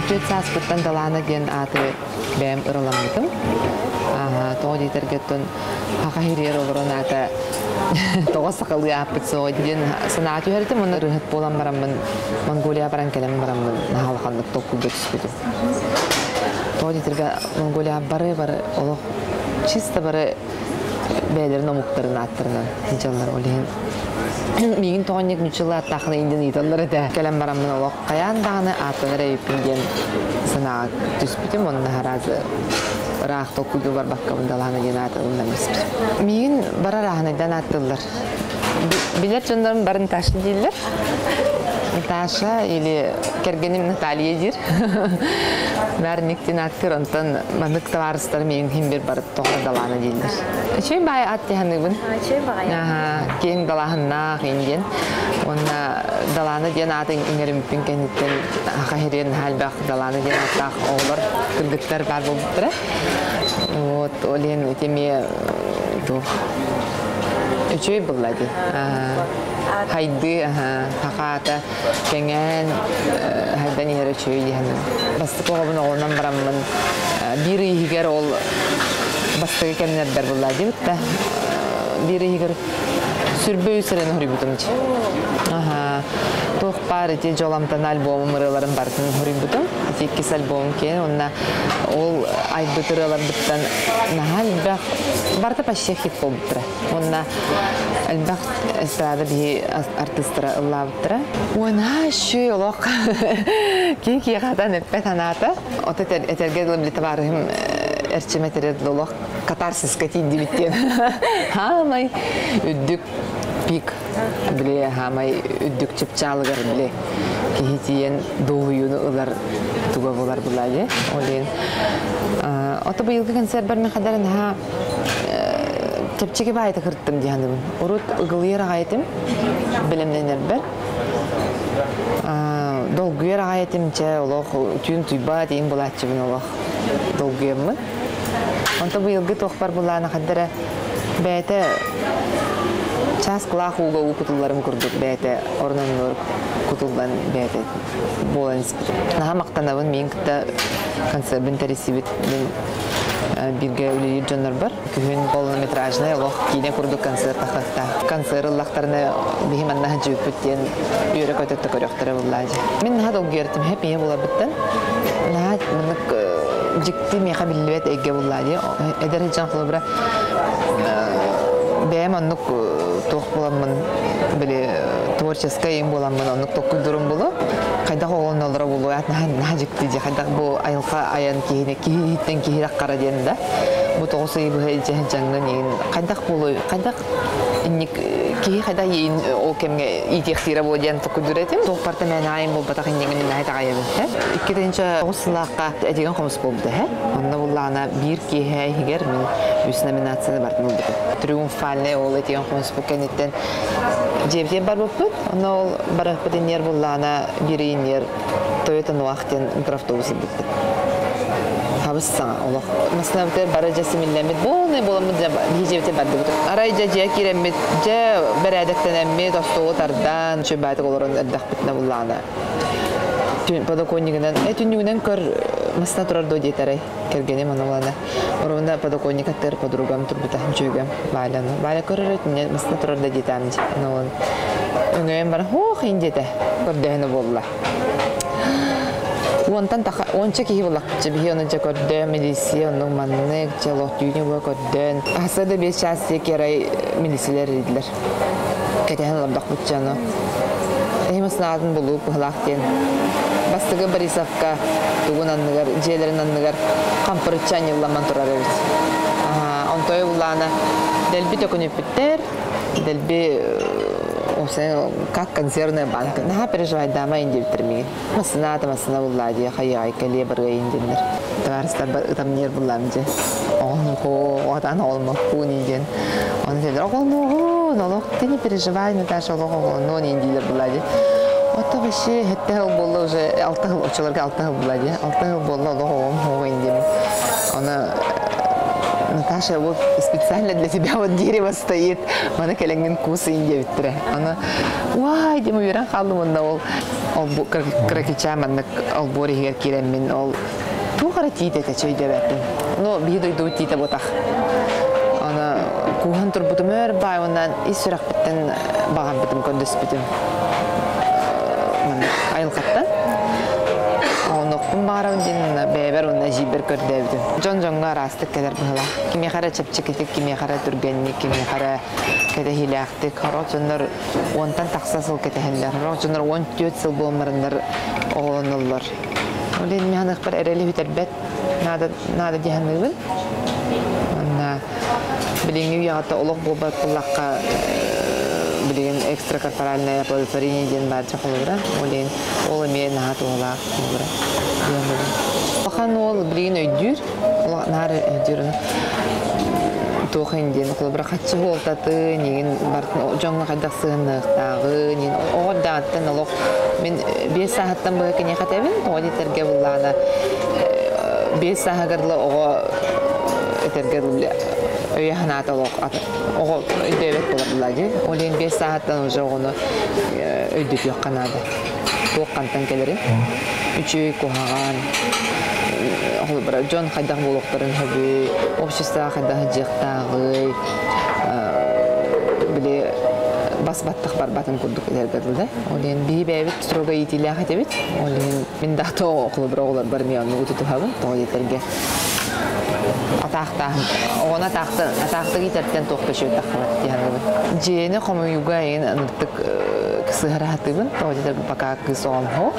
Үтет саспыттан даланы ген аты бәм ыраламдым. Тоғды тергеттен хақа хирер олырын аты тоғыз сақылы апыт соғыден санаты өрдім. Оны рыхыт болан барамын, Монголия баран кәлем барамын, нағалқандық тоққы көтіспеді. Тоғды терге Монголия бары, олық чисто бары бәлерін омуқтарын аттырынан жалар олеген. Мегін тоғынек нүчілі аттақыны инден италары да кәлем барамын олық қаяндағыны аттылары өйпінген санаға түспетім, оның харазы Рах толкуйду бар баккабын даланы ген атылынан беспір. Мегін бара рахынайдан аттылар. Билер жондарым барын ташы дейлер. Наташа или кергенім Наталья дер. Бәрінектен аттыр, онтан мандық таварыстары мегін хембер барып тоғыр даланы дейлер. Чөйін бай ат дегенігін? Чөйін бай. Кейін далағынна қиынген. Онна даланы ден атын иңерімпін кәнеттен қахирен халбақ даланы ден аттақ оғылар күлгіттер бар болып тұры. Вот, олен өтеме үчөй бұлады. Хайды, хақаты, кәңән, хайдан ері үчөй дегенім. Бастық оғабын оғылынан барамын. Бірі егер ол бастығы кәмінердер бұлады. Бірі егер сүрбөй сырын хори бутумчы. Тоқ бар, ете жоламтан альбомым ұрыларын бартын хори бутум. Еккес альбомым кен, онна ол айбыт ұрылар бұттан нағал барты пашче хит бол бұттыра. Онна әлбақ әстрада бей артыстыра ұлла бұттыра. Ona şu olaq ki qatan öpət anata. O ətergədlə bilə tavarım erçiməterəd olaq katarsis katindi bitten. Hamay üddük pik bilə hamay üddük çıpçalıgar bilə ki hitiyen doğuyunu ular tuğa bolar buladı. Olen ota bu yılki konser barmen qadarın ha Kepçeki bayıta kırttım diyandım. Urut ıgılıyar ağayettim. Bilimlenir bir. Dolguyar ağayettim çe olaq tüyün tüyba deyin bulatçı bin olaq dolguyar mı? Onta bu yılgı toqbar bulağına qaddara bəyete ças qılaq uğu kutullarım kurduk bəyete ornanılır kutuldan bəyete bolan ispir. Naha maqtanabın men kıtta konserbin teresi bitin birge üleyir canlar var. Kühün kilometrajlı Allah kine kurdu konser taxta. Konser Allah'tarına bihim annaha cüpütten yürek ötette koruqtara bulladı. Men naha dol gertim hep iyi bola bitten. Naha menik jikti meqa billet ege bulladı. Eder hican qılыбra bəyəm annuk toq bolamın böyle творческая им боламын, онук тоқуй дурум болу. Қайда оғын олыра болу, наха жікті де, қайда бұл айылқа аян кейіне, кейіттен кейірек қара дені да. Бұл тоғысы ебі жаңын ең, қайдақ болу, қайдақ кейі қайда ең ол кемге итектері болу дені тоқуй дүретім. Тоқ парта мән айын бол батақ еңгенін айта қайабын. Иккетінші тоғысылаққа әдеген қомыс болуды. Онда болағына бір кейі егер мен үс номинацияны бартын болдым. Триумфальный ол әдеген қомыс бұл кәнеттен Жебден бар бұппыт, оны ол барақпыден ер болағына берейін ер Toyota Nuaqten mikroavtobuсы бұппыт. Хабыс саңа олық. Масына бұтыр бара жасы милләмет, болны боламыд жебден барды бұтыр. Арай жа керемет, жа бір әдіктен әммет, остуғы тардан, шөбәтік оларын әддақ бұтына болағына. Подоконнигінен, түнігінен көр масына тұрар до дейтерай кергенем аны олана. Орында подоконник аттыр подругам тұрбыта жүйгем байланы. Байла көрір өтіне масына тұрар да дейтам де. Өңейім бар, хоқ индеті көрдігіні болла. Онтан тақа, онча кейі болақ. Жабихи оны жа көрді, милисия, оның маннық, жалоқ дүйіне бұға көрдін. Асырда бес шасы керай милисилер еділер. Кәтен олардақ бұтчаны. Емесін атын болуып бұғылақтен. Бастығы Борисовка туғын анныгар, желерін анныгар қампырытчан елламан тұрар өріс. Онтой ұлланы дәлбі төкін өпіттер, дәлбі как консервная банка. Наға переживай дама инде бітірмеген. Масына ұллады, қайы кәле бірге индендер. Таварыстар ұтам нер бұллам же. Оғын оғатан оғылмақ бұн инден. Оны селдер оғылмағын, олық, ты не переживай, Наташа, оғылмағын, оны индейлер бұллады. Ота баши хетте хыл болду уже 6 хыл очолорга 6 хыл булади. 6 хыл болду Аллах оғым хоғы индем. Оны Наташа, вот специально для тебя вот дерево стоит. Она келеңнен кусы инде биттире. Она, уай, дем уверен халым онда ол кракича маннык ол боригер киреммин ол тугара тиит эте чөйдө бәттим. Но бидойду тиите ботах. Она кухан турбутум өр бай ондан исүрак биттен баган битим көндүс битим. Маннык айылкаттан. Онуқпын бағарауын дейін бәйбер онына жибір көрдәуді. Жон-жонға растық кәдір бұғыла. Кеме қара чәпчекетік, кеме қара түргенник, кеме қара кәді хилияқтық. Хоро жонлар онтан тақса сыл кәтәхелер. Хоро жонлар 14 сыл болмарындар оғылынылар. Олен механық бір әрелі хүтәрбәт нада дегенігін. Біліңі ұяғата олық болбат бұлаққа билеген экстракорпоральная плодотворение ден барча холбра олен ол мен нахат олак холбра ден бахан ол билеген өйдүр ол нары өйдүрүн тоохын ден холбра качы болтаты неген бартын жоңга кайдак сыгындыктагы нен ооддаттан олок мен 5 сааттан быгы кене катабын аудиторге буллана 5 саагарлы ого этергерле Öğrenatolog, o devlet olabilir. Olen 5 saatten önce onu ödük yok Kanada. Bu kantan gelirim. Üçü kohan. Holbra John kadar bulukların tabi. Общество kadar hacıktağı. Bile basbattık barbatın kurduk ederlerdi. Olen bir bebek stroga itilah tabi. Olen min dahto holbra olar barmiyanı ututu havun. Toyetlerge. Атахта, она атахта гитертен тохпешөй тахмат дияны. Жени комуюга ен антык кысыратыбын, тоодер пока кысомхо.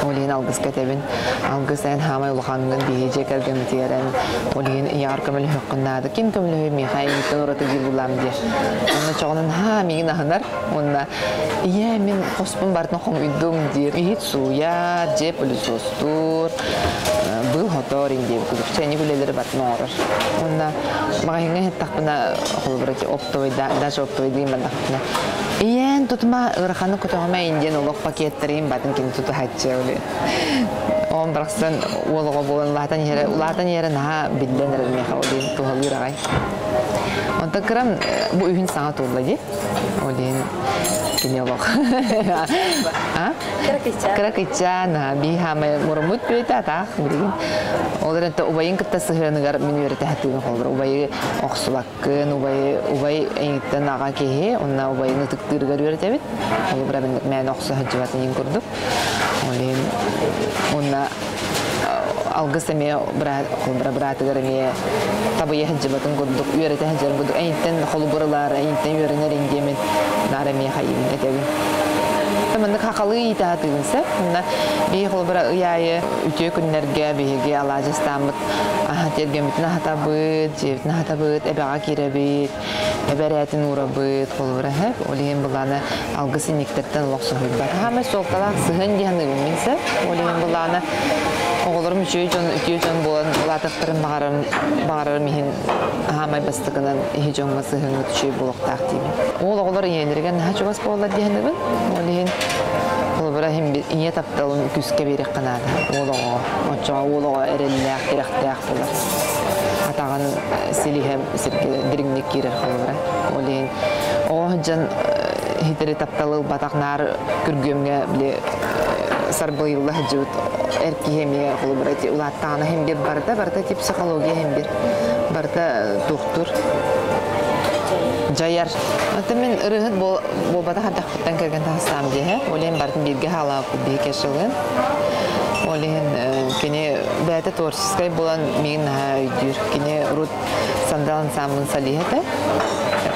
Олин алгыс кетебин, алгыс эн хамай улхангын бийже келген тиерен, олин яр көмөл хукнады, ким көмөлө михай тораты дилулам ди. Аны чогонун ха мигин ахнар, онна ия мен хоспун бартын ком үйдүм дир. Ит суя, жеп улусустур. Был хоторин деп күлүкчени билелери батын орор. Онда магайга тахпына холбрати оптовый даже оптовый деймин тахпына. Иен тутма ырханы кутагыма инден олок пакеттерин батын кин туту хатчы оле. Он браксан олого болон латан ере на бидленер мехаудин тухалырагай. Онда крам бу үйүн саңа турлади. Олен кинелок. А? Кракича на бихаме мурамут петата. Олар та убайын кытта сыгырыныгар мен үйрәтә хәтүгә холбыр. Убайы аксулаккын, убай әйттән ага кеһе, онна убайны тыктырга үйрәтә бит. Ол бер мен аксы хаҗватын күрдек. Олен онна алгысыме братыгырыме табыя хаҗватын күрдек. Үйрәтә хаҗватын күрдек. Әйттән холбырлар, әйттән үйрәнер ингемен нараме хайым әтәбин. Мендик хакалы итәтүнсә, менә би холбыра яе үтә көннәргә биге алажыстамыт. Тергәмитне хатабыт, җевне хатабыт, әбәгә кирәбит, әбәрәтен урабыт холбыра һәп, олен буланы алгысы никтәттән лохсыгы бар. Һәм солтала сыгын дигәнне минсә, олен буланы оғылырым үтүйжон болан латықтырын бағарыр мехен ғамай бастығынан ехежонға сығын өтішей болуқтақ деймін. Ол оғылыр енерген наға жоғас болалар дейінігін. Ол ехен бұра ине тапталын күске берек қанады. Ол оға әреліләқ, беректәқ болар. Атаған селихем діріңнек керер қолыбыра. Ол ехен оғы жан хитері тапталыл батақнар күргемге біле сарбылылы жуут эркиемия холбурати улаттана hem bir barda tip psixologiya hem bir barda doktor Jayar. Atamen ырыгыт болбата хаттан келген тастам дие. Олен бардын бирге хала куби кешилген. Олен кене бәте творческий болан мен үйдүр. Кене рут сандал ансамбль салихата.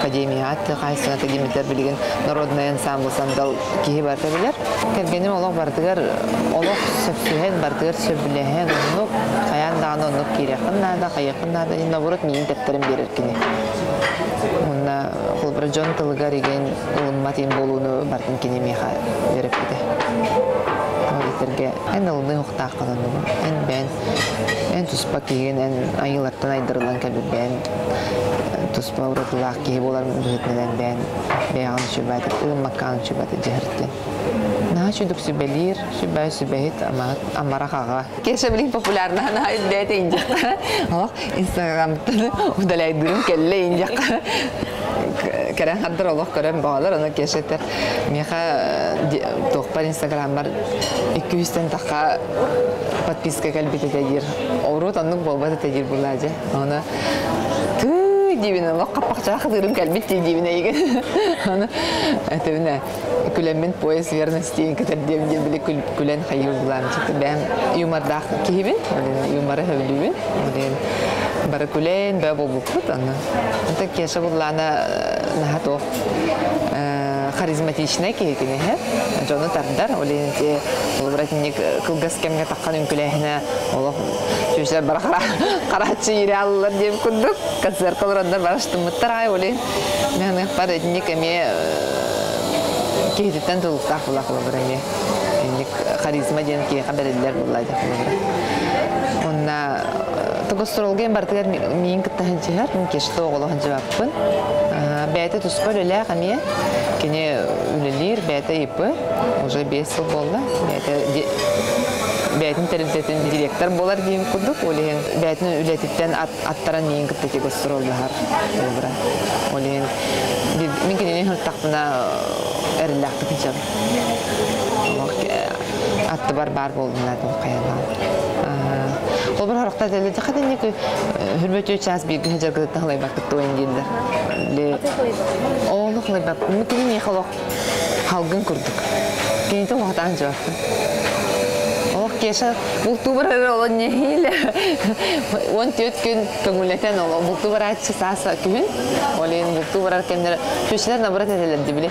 Академия Хайсан академиялар билген народный ансамбль сандал кие барта билер. Келгенем олог бардыгар олог сөпсүһен бардыгар сөбүлөһен ну каяндааны ну кирекинна да кайыкынна да наоборот менин тептерим берер кини. Мына холбра жон тылыгар еген улматин болууну бардын кини меха берип биде. Олитерге эн улны уктак каланы. Эн туспак еген эн айылаттан айдырылган кебен туспа уратылак кие болар бүтмеден бен беян чүбәт, маккан чүбәт җәртте. На чудук сүбелир, сүбәй сүбәйт, амарахага. Кеше билин популярна на дете инжак. Ох, Инстаграмда удаляйдырым келле инжак. Керен хаддыр олох көрөн багалар, аны кешетер. Меха тохпар Инстаграм бар 200-тен такка подписка келбите тегир. Орут аннык болбата тегир булажы. Аны дивина лох капакча хадырым келбите дивина иген. Аны этебине күләмен пояс верности кетердем дип биле күлән хайыр булам. Чыкты бәм юмордах кибин, юморы хәвлүбин. Бары күлән бә булбут аны. Anta кеше буллана нахато харизматичный кигене һә. Жоны тардар оленте улбратник кылгас кемгә таккан күләһенә Аллах жүзләр бар карачы ираллар дип күндүк. Казар кылранда баштым тарай олен. Мен парадник эме кигедән тултак була кылбырыме. Ник харизма дигән ки хәбәрләр була дип. Онна Тогостролген бартыгар мин кыттаһын җиһәр, мин кеште оглыгын җаваппын. Бәйте тускөл элә хәме, кине үлелер, бәйте ипы, уже 5 ел булды. Бәйтен телевизион директор булар дип курдык, олен бәйтен үләтиттән аттаран мин кытты Тогострол бахар. Олен мин кине хәттәкна эрләкте кичә. Атты бар булдылар дип каялар. Ол бір харақта дәледі қадан некі хүрбөтөй час берген жарғыды тағылай бақыт тойын дейділер. Олы қылай бақ, мүмкін не қалақ қалғын күрдік. Кенеті оғатан жауаптым. Олық кеші бұлту бір әрі олы не хейлі. 14 күн көңілетен олы бұлту бір айтшы саса күн. Олейін бұлту бір әркендері көшілер набырат әделер де біле.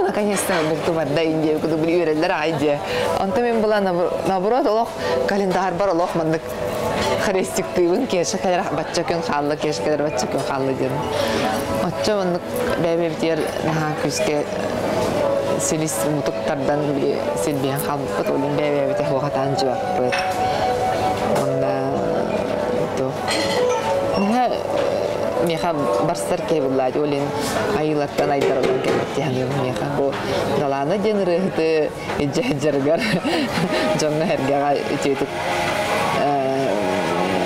Наконец-то бұлту бар дайын деп күді бір үйрелер айде. Анты мен бұла набырат олық календар бар олық мандық. Хрестик тыйбын кеше кадер бачча күн халлы кеше кадер бачча күн халлы дедим. Отча мындык бәбептер наха күске селис мутуктардан били селбиян халбыт олин бәбепте хогатан жабыт. Онда то наха меха барстар кебуллады олин айылаттан айдарылган кебетти меха бу даланы денрыгы эжежергер жонна хергага үтөтүп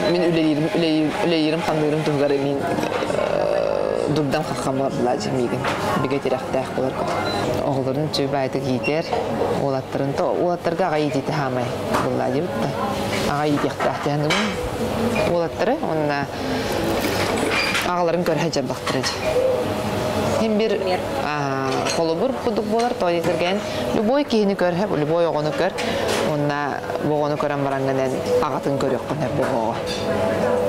Min üleyirəm xanlarım tuğları min durdan xaxamlar bulacaq migin. Biga tiraqtaq bular. Oğulların çöbə aytıq yiter. Olatların da olatlarga ağa yiti hamay bulacaq bitti. Ağa yitiqtaq deyəndə olatları onna ağaların görhəcə baxdıracaq. Hem bir kolubur buduk bolar toyetirgen любой кийини көрһә, любой огоны көр. Онна богоны көрәм баранганан агатын көрөк кенә бого.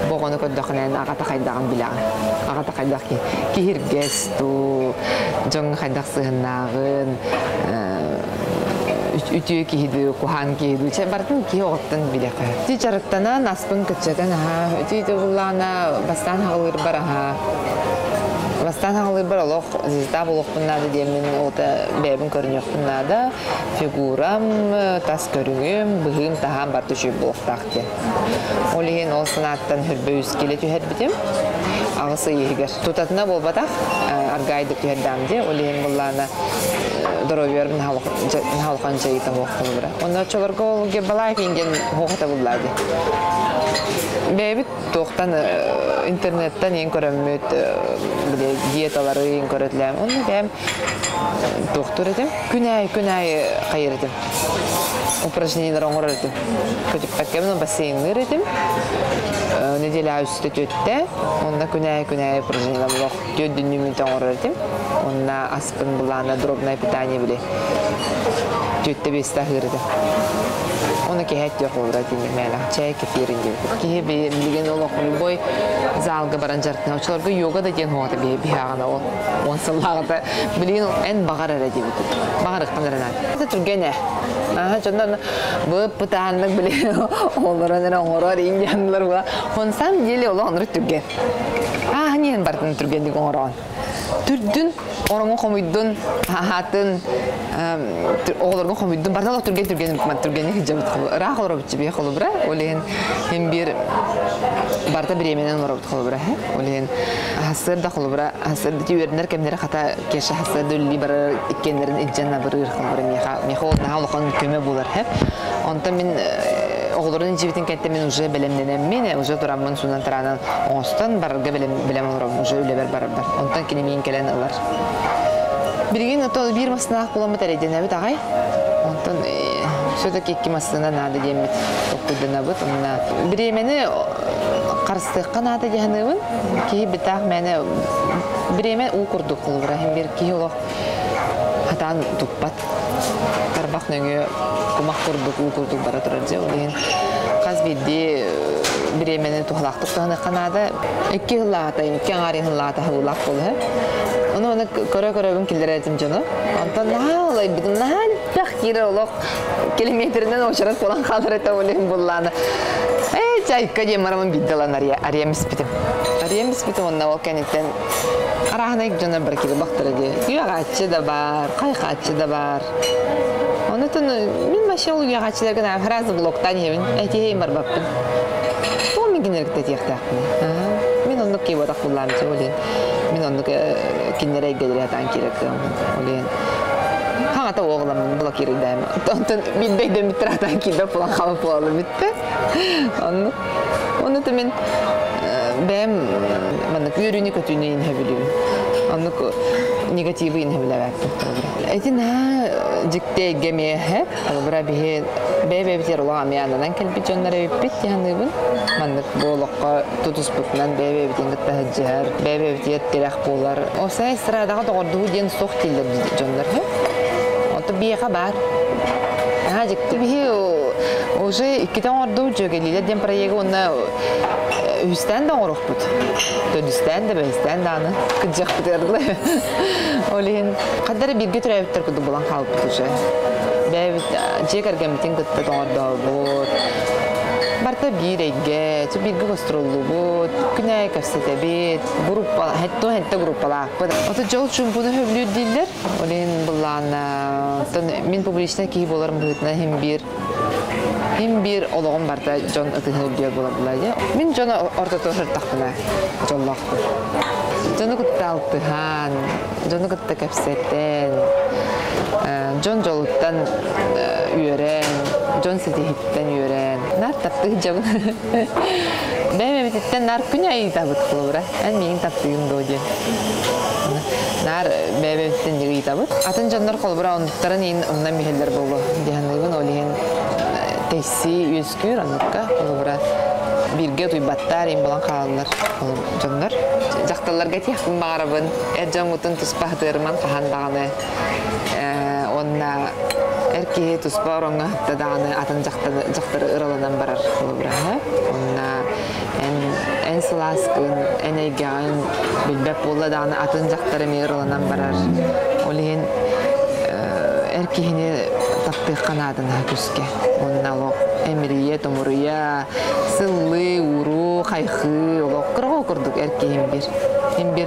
Богоны көддәхнән агата хайдаган билән. Агата хайдак ки киргәс ту җоң хайдак сыгыннагын үтү киһиди кухан киһиди чебартын ки оттан биләкә. Тиҗараттана наспын кичәдән үтү булана бастан хагылыр бара Бастан хагылыр бар олох зизда булох буннады демин ота бәбин көрнөк буннада фигурам тас көрүгүм быгым таган бар түшүп булоктакты. Олеген ол санаттан хүрбөйүс келет үһәт битем. Агысы егер тутатына болбатак аргайды түһәдәмде олеген буллана доровер халкан жайта болдура. Онда чолорго гебалайф инген хогата буллады. Бәбит тоқтан интернеттен ең көрәммет диеталары ең көрәтләм. Оны бәм тоқтыр едім. Күнәй қайыр едім. Упражнениялар оңыр едім. Көтіп бәккемін бассейнлер едім. Неделя үсті төтті. Онда күнәй упражнениялар болақ. 4 минут оңыр едім. Онда аспын бұлана дробное питание біле. 4-5 тағыр едім. Оны кехет жоқ олар деймін мәлі. Чай кефирін деп. Кехе білген олық любой залғы баран жартына. Очыларға йога да ден хоғаты бейағана ол. Онсыллағыда білген ән бағар әрі деп. Бағар ұқтан әрінат. Әті түргене. Жондан бұл пұтағанлық білген оларын әрі оңырар индиянлар бұла. Онсам елі олы оңыры түрген. Нен бардың түргендік оңыраған. Türdün oranın komidun hatın oğlarının komidun bardalı türgeni hicabı tıkılı. Rahat olur bitçi bir kolu bıra. Oleyin hem bir barda bir yemeğinin var bitçi kolu bıra. Oleyin hasır da kolu bıra. Hasır da tüyörünler kemleri hata keşe hasır dölli bara ikkenlerin ilcanna bırır kolu bıra. Meha olna olaqan köme bular hep. Ondan min oğulların cibitin kentte уже белемненеммин, уже тураммын сунан таранан оңостан барга белем олором, уже үлебер барабар. Онтан кинемин келен алар. Бирген ото бир масына куламы тареден абит агай. Онтан все-таки икки масына надо демет. Окудан абит. Онна биремени карыстыкка надо жаһаныбын. Ки битак мене биремен у курдук кылбыра. Хем бир ки олох хатан туппат. Тарбак нөңө кумак курдук бара турар же. Олен каз бидди биремени тухлактык таны канада 2 жыллата, 2 аңарын жыллата хулак болу. Оны көрө-көрөгүм килдиретим жону. Антон алай бидин нан бакире олок километринен очарат болан калыр эте олен булланы. Чайка демарамын биддалан ариямис битим. Ариямис битим онна ол кенеттен арахнайк жона бір келе бақтыры де. Үйағатшы да бар, қайқатшы да бар. Оны түні мен машин ол үйағатшыларған әфразы блоктан ебін, әйтейін бар баппын. Ол мен кенерікті тияқтақпын. Мен онды кейбі отақ бұлламыз олен. Мен онды кенері әйгедері атан керекті олен. Хаңата оғыламын блокируй дайым. Онтын бидбейден біттір атан кейді бұлан қалып болалы бітті. Оны түмен бәм үйрүні көтүні инхебілуін. Оны негативы инхебіләвәкті. Әйтін жікте гемеге бұра бігі бәбәбітер олаға миянынан кәлбі жонлары өппет яғыныбын. Мандық болыққа тұтыс бұтынан бәбәбітен күтті әджер, бәбәбітер терек болар. Осай sıрадағы тоғырдығы ден соқ келдер жонлар. Оты бейеға бар. Жікті бігі уже 2-тен орды жөгелілер ден проегі оны үстен де оруқ бұд. Төдістен де бәйістен де аны күджек бұдырды. Олейін қадары бірге түрі әбіттер күді бұлан қалып бұд уже. Бәйбіт жек әргемітен күтті тоңырды бұд. Барта бір әйге, бірге көстірулы бұд. Күн әй көпсеті бет. Хәтті группалақ бұд. Оты жол үшін бұны өбілі дейділер. Олейін бұлан мен публична кейі боларым бұдына Hem bir olağım barda John ötühünü diyor bulabilir. Min John'a orta toşurtak bile jollaktı. John'u kuttu altıhan, John'u kuttu kapsetten, John joluktan üyeren, John setihitten üyeren. Nar taptı John. Benim bititten nar künya iyi tabut kılır. En miyin taptığım doje. Nar benim bititten iyi tabut. Atın John'lar kolbura onların in ondan miheller bolu. Dihanlıbın olihin. Tesi yüzgür anlıkka olubra birge tuybattar in bulan kalanlar jonlar jaktallarga tiyakın bağırabın erjan utun tuspahdır man kahandağını onna erkeğe tuspa oronga hatta dağını atın jaktarı ıralanan barar olubra onna en sılaskın en eygağın bilbep bolla dağını atın jaktarı mi ıralanan barar olihin erkeğini taptığı kanadına küske. Onunla o emriye, tomurya, sıllı, uru, kayığı, o kırığı kurduk erkeğim bir. Hem bir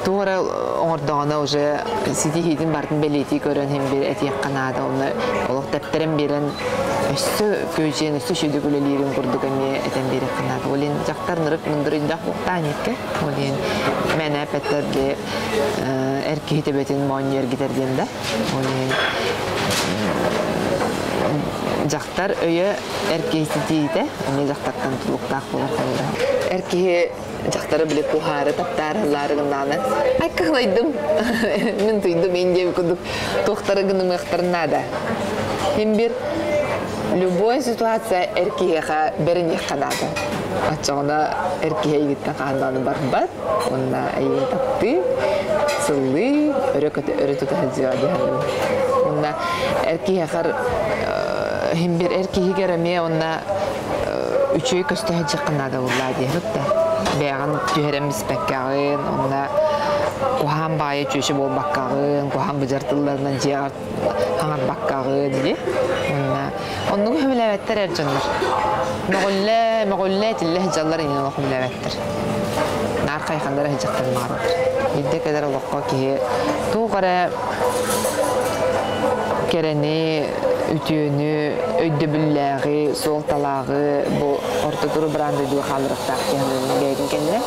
doğru ordağına oje sidi hidin barın beleti gören hem bir etiyak kanada onu o tepterim biren üstü köyceğin üstü şöyle gülelirin kurduk emi eten bir kanada. Olin jaktar nırık mındırınca huktanik. Olin mene peterge erkeği tebetin manyer giderdiğinde. Olin jaktar öye erkeği sitiydi. Onu jaktardan tuluktak bular kalır. Erkeği jaktarı bile kuharı taptarlar gındanı. Ay kılaydım. Men tuydum ince kuduk. Tohtarı gınım yaktarın nada. Hem bir любой ситуация эркиге берин яканады. Ачагына эркиге гитте канданы барбат, онда айын тапты, сыллы, өрөтөтө хажыга. Онда эркиге hem bir erkeği göremeye onunla üçüyü köstühecek kınada ulla diyerekte. Beğen tüheremiz bekkağın, onunla kuhan bayi çöşü bol bakkağın, kuhan bıcartıllarından ciğer hangar bakkağın diye. Onunla hümlevetler ercanlar. Meğulle etille hecallar inen o hümlevetler. нар кайхандара хижактан маар. Бидде кедер локко ки тугара керени үтүөнү өйдөбүлләги, солталагы бу ортодуру бранды дуу халырыктак кенде